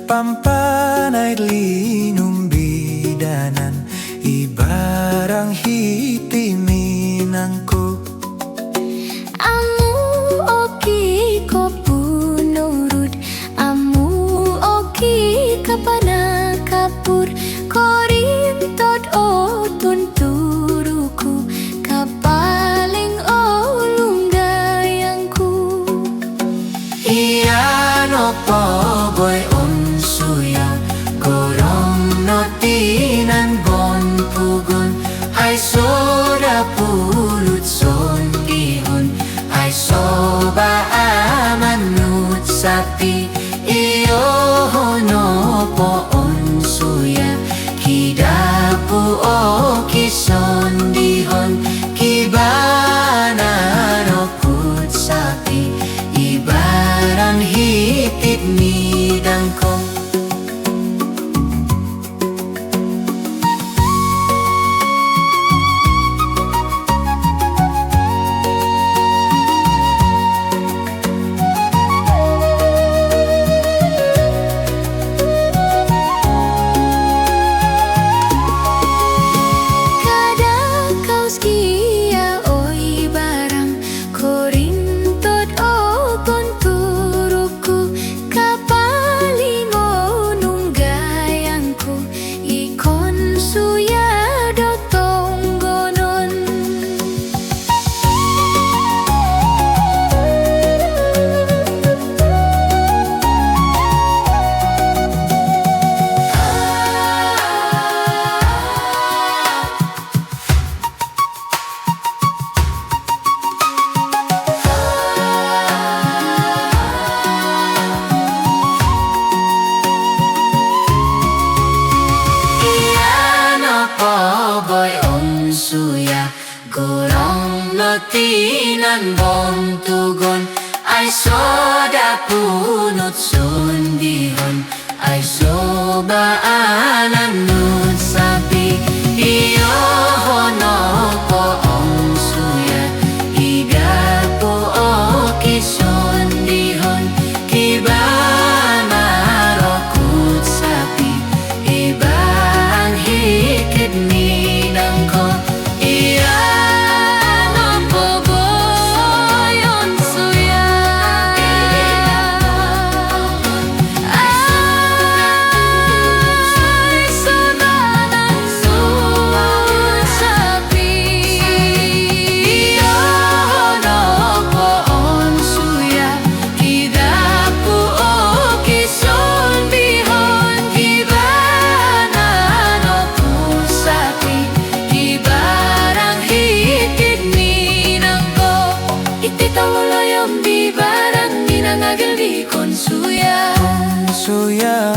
pampanay linum bidanan ibarang hitiminangku. Amu oki ko punurut, amu oki kapana kapur, korintot o tunturuku, kapaling o lunggayangku. Iyan opo boy unsuya, gorong notinan bon pugon, ay soda pulut son ihon, ay soba amanut sapi. Iyo hono po unsuya, kidapu o kison dihon, kibanan o put sapi, ibarang hitit nidang ko. Suya gorong lotinan bom tugon, ay soda punut sundihon, ay soba ananut sapi. Iyo hono po ong suya, higapu o kisundihon, kibana rokut sapi, ibang hikit ninang ko. Suya